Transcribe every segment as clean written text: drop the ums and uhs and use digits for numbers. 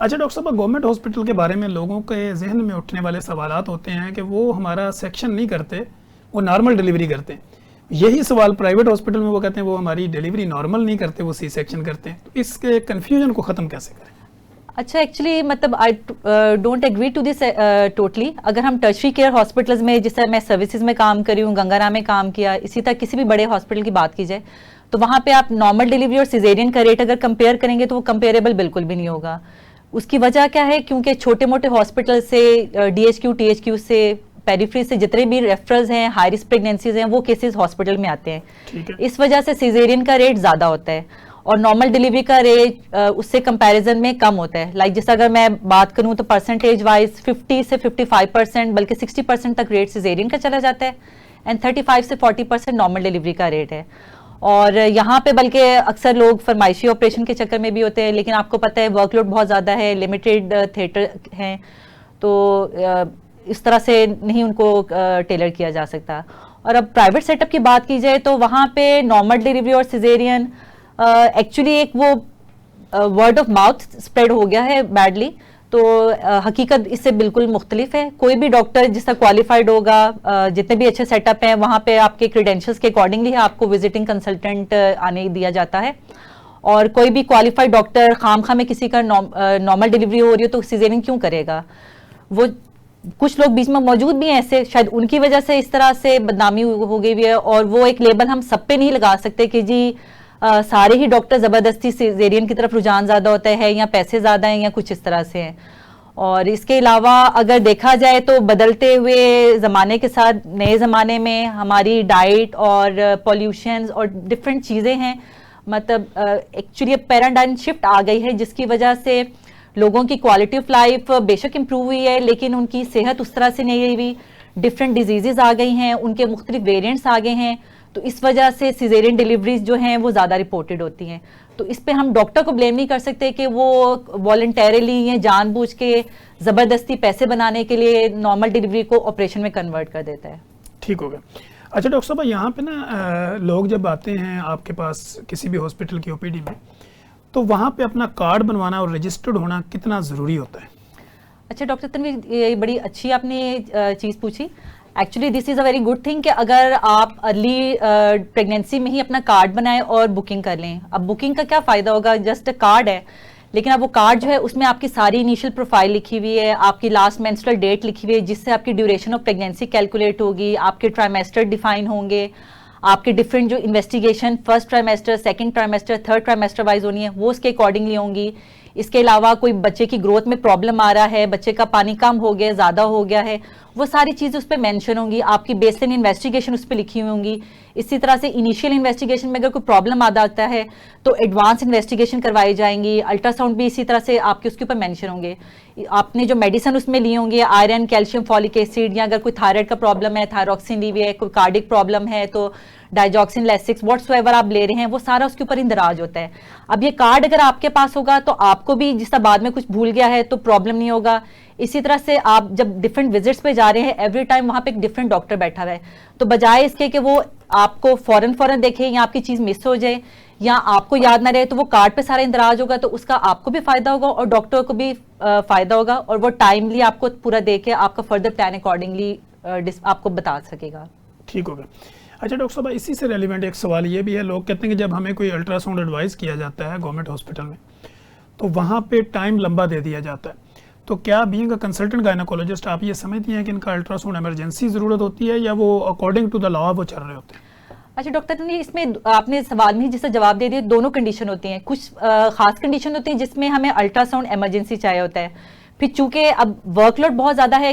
اچھا ڈاکٹر صاحب، government hospital کے بارے میں لوگوں کے ذہن میں اٹھنے والے سوالات ہوتے ہیں کہ وہ ہمارا سیکشن نہیں کرتے، وہ نارمل ڈلیوری کرتے ہیں. یہی سوال پرائیویٹ ہاسپٹل میں وہ کہتے ہیں وہ ہماری ڈلیوری نارمل نہیں کرتے، وہ سی سیکشن کرتے ہیں. تو اس کے کنفیوژن کو ختم کیسے کریں؟ اچھا، ایکچولی مطلب I don't agree to this totally. اگر ہم ٹرشری کیئر ہاسپٹلز میں، جس طرح میں سروسز میں کام کری ہوں، گنگا رام میں کام کیا، اسی طرح کسی بھی بڑے ہاسپٹل کی بات کی جائے تو وہاں پہ آپ نارمل ڈلیوری اور سیزیرین کا ریٹ اگر کمپیئر کریں گے تو وہ کمپیریبل بالکل بھی نہیں ہوگا. اس کی وجہ کیا ہے؟ کیونکہ چھوٹے موٹے ہاسپٹل سے، D H Q T H Q سے، پیریفری سے جتنے بھی ریفرلز ہیں، ہائی رسک پریگنینسیز ہیں، وہ کیسز ہاسپٹل میں آتے ہیں. اس وجہ سے سیزیرین کا ریٹ زیادہ ہوتا ہے اور نارمل ڈلیوری کا ریٹ اس سے کمپیریزن میں کم ہوتا ہے. لائک جیسے اگر میں بات کروں تو پرسنٹیج وائز 50 سے 55%، بلکہ 60% تک ریٹ سیزیرین کا چلا جاتا ہے، اینڈ 35 سے 40% نارمل ڈلیوری کا ریٹ ہے. اور یہاں پہ بلکہ اکثر لوگ فرمائشی آپریشن کے چکر میں بھی ہوتے ہیں، لیکن آپ کو پتہ ہے ورک لوڈ بہت زیادہ ہے، لمیٹیڈ تھیٹر ہیں، تو اس طرح سے نہیں ان کو ٹیلر کیا جا سکتا. اور اب پرائیویٹ سیٹ اپ کی بات کی جائے تو وہاں پہ نارمل ڈلیوری اور سیزیرین ایکچولی ایک وہ ورڈ آف ماؤتھ اسپریڈ ہو گیا ہے بیڈلی، تو حقیقت اس سے بالکل مختلف ہے. کوئی بھی ڈاکٹر جس طرح کوالیفائڈ ہوگا، جتنے بھی اچھے سیٹ اپ ہیں وہاں پہ آپ کے کریڈینشلز کے اکارڈنگلی آپ کو وزٹنگ کنسلٹنٹ آنے دیا جاتا ہے. اور کوئی بھی کوالیفائڈ ڈاکٹر خام خواہ میں کسی کا نارمل ڈلیوری ہو رہی ہے تو سیزیرین کیوں کرے گا؟ وہ کچھ لوگ بیچ میں موجود بھی ہیں ایسے، شاید ان کی وجہ سے اس طرح سے بدنامی ہو گئی ہوئی ہے. اور وہ ایک لیبل ہم سب پہ نہیں لگا سکتے کہ جی سارے ہی ڈاکٹر زبردستی سیزیرین کی طرف رجحان زیادہ ہوتا ہے، یا پیسے زیادہ ہیں، یا کچھ اس طرح سے ہیں. اور اس کے علاوہ اگر دیکھا جائے تو بدلتے ہوئے زمانے کے ساتھ نئے زمانے میں ہماری ڈائٹ اور پولیوشنز اور ڈفرینٹ چیزیں ہیں، مطلب ایکچولی پیراڈائم شفٹ آ گئی ہے، جس کی وجہ سے لوگوں کی کوالٹی آف لائف بے شک امپروو ہوئی ہے، لیکن ان کی صحت اس طرح سے نہیں ہوئی. ڈفرینٹ ڈیزیزز آ گئی ہیں، ان کے مختلف ویریئنٹس آ گئے ہیں، تو اس وجہ سے سیزیرین ڈلیوریز جو ہیں وہ زیادہ رپورٹڈ ہوتی ہیں. تو اس پہ ہم ڈاکٹر کو بلیم نہیں کر سکتے کہ وہ والنٹیرلی یا جان بوجھ کے زبردستی پیسے بنانے کے لیے نارمل ڈلیوری کو آپریشن میں کنورٹ کر دیتا ہے. ٹھیک ہو گیا. اچھا ڈاکٹر صاحب، یہاں پہ نا لوگ جب آتے ہیں آپ کے پاس کسی بھی ہاسپٹل کی او پی ڈی میں، تو وہاں پہ اپنا کارڈ بنوانا اور رجسٹرڈ ہونا کتنا ضروری ہوتا ہے؟ اچھا ڈاکٹر تنویر، یہ بڑی اچھی آپ نے چیز پوچھی. Actually this is a very good thing کہ اگر آپ ارلی پریگنینسی میں ہی اپنا کارڈ بنائیں اور بکنگ کر لیں. اب بکنگ کا کیا فائدہ ہوگا؟ جسٹ اے کارڈ ہے، لیکن اب وہ کارڈ جو ہے اس میں آپ کی ساری انیشیل پروفائل لکھی ہوئی ہے، آپ کی لاسٹ مینسٹرل ڈیٹ لکھی ہوئی ہے، جس سے آپ کی ڈیوریشن آف پریگنینسی کیلکولیٹ ہوگی، آپ کے ٹرائمیسٹر ڈیفائن ہوں گے، آپ کے ڈفرینٹ جو investigation first trimester, second trimester, third trimester wise ہونی ہے، وہ اس کے اکارڈنگلی ہوں گی. اس کے علاوہ کوئی بچے کی گروتھ میں پرابلم آ رہا ہے، بچے کا پانی کم ہو گیا، زیادہ ہو گیا ہے، وہ ساری چیزیں اس پہ مینشن ہوں گی. آپ کی بیس لائن انویسٹیگیشن اس پہ لکھی ہوئی ہوں گی. اسی طرح سے انیشیل انویسٹیگیشن میں اگر کوئی پرابلم آ جاتا ہے تو ایڈوانس انویسٹیگیشن کروائی جائیں گی. الٹرا ساؤنڈ بھی اسی طرح سے آپ کے اس کے اوپر مینشن ہوں گے. آپ نے جو میڈیسن اس میں لی ہوں گی، آئرن، کیلشیم، فولک ایسڈ، یا اگر کوئی تھائرائڈ کا پرابلم ہے، تھائروکسین لی ہوئی ہے، کوئی کارڈک پرابلم ہے تو ڈائجاکسن، لیسکس، واٹس ایور آپ لے رہے ہیں، وہ سارا اس کے اوپر اندراج ہوتا ہے. اب یہ کارڈ اگر آپ کے پاس ہوگا تو آپ کو بھی جس طرح بعد میں کچھ بھول گیا ہے تو پرابلم نہیں ہوگا. اسی طرح سے آپ جب ڈفرینٹ وزٹس پہ جا رہے ہیں، ایوری ٹائم وہاں پہ ایک ڈفرینٹ ڈاکٹر بیٹھا ہوا ہے، تو بجائے اس کے کہ وہ آپ کو فوراً دیکھے یا آپ کی چیز مس ہو جائے یا آپ کو یاد نہ رہے، تو وہ کارڈ پہ سارا اندراج ہوگا، تو اس کا آپ کو بھی فائدہ ہوگا اور ڈاکٹر کو بھی فائدہ ہوگا، اور وہ ٹائملی آپ کو پورا دے کے آپ کا فردر پلان اکارڈنگلی آپ کو بتا سکے گا. ٹھیک ہوگا. اچھا ڈاکٹر صاحب، اسی سے ریلیونٹ ایک سوال یہ بھی ہے، لوگ کہتے ہیں کہ جب ہمیں کوئی الٹرا ساؤنڈ ایڈوائز کیا جاتا ہے گورنمنٹ ہاسپٹل میں تو وہاں پہ ٹائم لمبا دے دیا جاتا ہے، تو کیا بینگ اے کنسلٹنٹ گائنیکولوجسٹ آپ یہ سمجھتی ہیں کہ ان کا الٹرا ساؤنڈ ایمرجنسی ضرورت ہوتی ہے یا وہ اکارڈنگ ٹو دا لا وہ چل رہے ہوتے ہیں؟ اچھا ڈاکٹر نے اس میں آپ نے سوال میں جس سے جواب دے دیا، دونوں کنڈیشن ہوتی ہیں. کچھ خاص کنڈیشن ہوتی ہیں جس میں ہمیں الٹرا ساؤنڈ ایمرجنسی چاہیے ہوتا ہے. پھر چونکہ اب ورک لوڈ بہت زیادہ ہے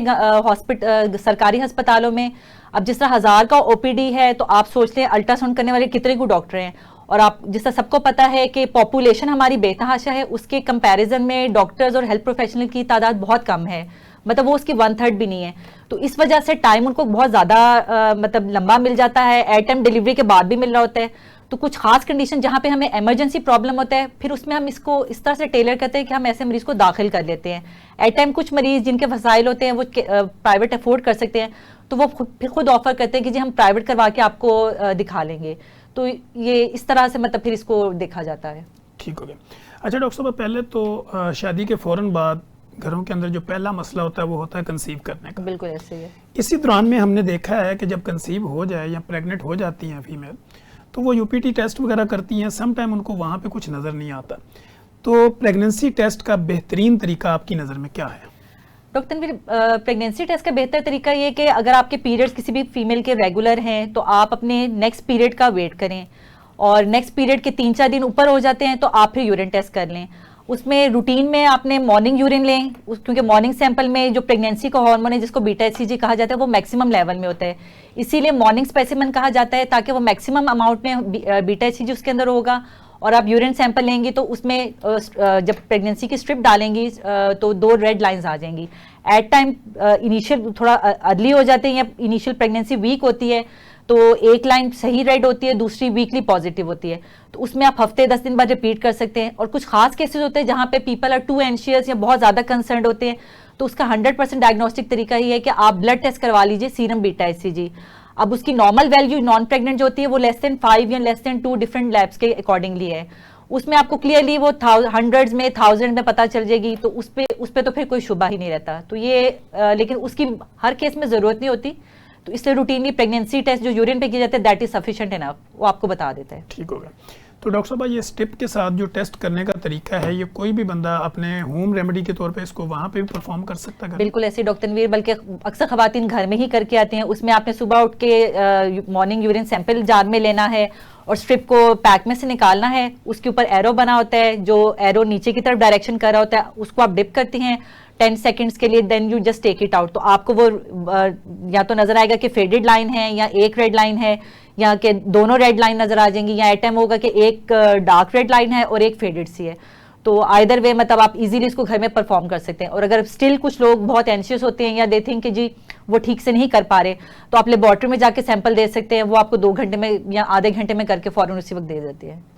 سرکاری ہسپتالوں میں، اب جس طرح 1000 کا او پی ڈی ہے تو آپ سوچتے ہیں الٹرا ساؤنڈ کرنے والے کتنے کو ڈاکٹر ہیں، اور آپ جس طرح سب کو پتا ہے کہ پاپولیشن ہماری بے تحاشا ہے، اس کے کمپیریزن میں ڈاکٹرز اور ہیلتھ پروفیشنل کی تعداد بہت کم ہے، مطلب وہ اس کی 1/3 بھی نہیں ہے. تو اس وجہ سے ٹائم ان کو بہت زیادہ مطلب لمبا مل جاتا ہے، ایٹ ٹائم ڈلیوری کے بعد بھی مل رہا ہوتا ہے. تو کچھ خاص کنڈیشن جہاں پہ ہمیں ایمرجنسی پرابلم ہوتا ہے، پھر اس میں ہم اس کو اس طرح سے ٹیلر کرتے ہیں کہ ہم ایسے مریض کو داخل کر لیتے ہیں. ایٹ ٹائم کچھ مریض جن کے وسائل ہوتے ہیں وہ پرائیویٹ افورڈ کر سکتے ہیں، تو وہ خود آفر کرتے ہیں کہ جی ہم پرائیویٹ کروا کے آپ کو دکھا لیں گے. تو یہ اس طرح سے مطلب پھر اس کو دیکھا جاتا ہے. ٹھیک ہو گیا. اچھا ڈاکٹر صاحب پہلے تو شادی کے فوراً بعد گھروں کے اندر جو پہلا مسئلہ ہوتا ہے وہ ہوتا ہے کنسیو کرنے کا. بالکل ایسے ہی ہے. اسی دوران میں ہم نے دیکھا ہے کہ جب کنسیو ہو جائے یا پریگنٹ ہو جاتی ہیں فیمیل تو وہ UPT ٹیسٹ وغیرہ کرتی ہیں, سم ٹائم ان کو وہاں پہ کچھ نظر نہیں آتا. تو پریگننسی ٹیسٹ کا بہترین طریقہ آپ کی نظر میں کیا ہے؟ ڈاکٹر تنویر, پریگنینسی ٹیسٹ کا بہتر طریقہ یہ کہ اگر آپ کے پیریڈز کسی بھی فیمیل کے ریگولر ہیں تو آپ اپنے نیکسٹ پیریڈ کا ویٹ کریں, اور نیکسٹ پیریڈ کے 3-4 دن اوپر ہو جاتے ہیں تو آپ پھر یورین ٹیسٹ کر لیں. اس میں روٹین میں آپ نے مارننگ یورین لیں, کیونکہ مارننگ سیمپل میں جو پریگنینسی کا ہارمون ہے جس کو بیٹا HCG کہا جاتا ہے وہ میکسیمم لیول میں ہوتا ہے, اسی لیے مارننگ اسپیسیمن کہا جاتا ہے تاکہ وہ میکسیمم اماؤنٹ میں بیٹا HCG اس کے اندر ہوگا. اور آپ یورین سیمپل لیں گی تو اس میں جب پریگنینسی کی اسٹرپ ڈالیں گی تو 2 ریڈ لائنز آ جائیں گی. ایٹ ٹائم انیشیل تھوڑا ارلی ہو جاتے ہیں یا انیشیل پریگنینسی ویک ہوتی ہے تو ایک لائن صحیح ریڈ ہوتی ہے, دوسری ویکلی پازیٹیو ہوتی ہے, تو اس میں آپ ہفتے 10 دن بعد ریپیٹ کر سکتے ہیں. اور کچھ خاص کیسز ہوتے ہیں جہاں پہ پیپل آر ٹو اینشیس یا بہت زیادہ کنسرنڈ ہوتے ہیں تو اس کا 100% ڈائگنوسٹک طریقہ یہ ہے کہ آپ بلڈ ٹیسٹ کروا لیجیے سیرم بیٹا HCG. اب اس کی نارمل ویلیو نان پریگننٹ جو ہوتی ہے وہ <5 یا <2 ڈفرنٹ لیبس کے اکارڈنگلی ہے, اس میں آپ کو کلیئرلی وہ ہنڈریڈز میں 1000 میں پتہ چل جائے گی, تو اس پہ تو پھر کوئی شبہ ہی نہیں رہتا. تو یہ لیکن اس کی ہر کیس میں ضرورت نہیں ہوتی, تو اس سے روٹینلی پریگنینسی ٹیسٹ جو یورین پہ کیا جاتا ہے دیٹ از سفیشینٹ انف, وہ آپ کو بتا دیتا ہے. ٹھیک ہوگا. تو ڈاکٹر صاحب یہ اسٹپ کے ساتھ جو ٹیسٹ کرنے کا طریقہ ہے یہ کوئی بھی بندہ اپنے ہوم ریمیڈی کے طور پہ اس کو وہاں پہ بھی پرفارم کر سکتا ہے؟ بالکل ایسے ڈاکٹر تنویر, بلکہ اکثر خواتین گھر میں ہی کر کے آتی ہیں. اس میں آپ نے صبح اٹھ کے مارننگ یورین سیمپل جار میں لینا ہے اور اسٹرپ کو پیک میں سے نکالنا ہے. اس کے اوپر ایرو بنا ہوتا ہے, جو ایرو نیچے کی طرف ڈائریکشن کر رہا ہوتا ہے, اس کو آپ ڈپ کرتی ہیں 10 سیکنڈز کے لیے, then you just take it out. تو آپ کو وہ یا تو نظر آئے گا کہ فیڈڈ لائن ہے یا ایک ریڈ لائن ہے, یا کہ دونوں ریڈ لائن نظر آ جائیں گی, یا ایٹم ہوگا کہ ایک ڈارک ریڈ لائن ہے اور ایک فیڈڈ سی ہے. تو آئدر وے مطلب آپ ایزیلی اس کو گھر میں پرفارم کر سکتے ہیں. اور اگر اسٹل کچھ لوگ بہت اینشیس ہوتے ہیں یا دے تھنک کہ جی وہ ٹھیک سے نہیں کر پا رہے تو آپ لیبارٹری میں جا کے سیمپل دے سکتے ہیں, وہ آپ کو 2 گھنٹے میں یا آدھے گھنٹے میں کر کے فوراً اسی وقت دے دیتی ہے.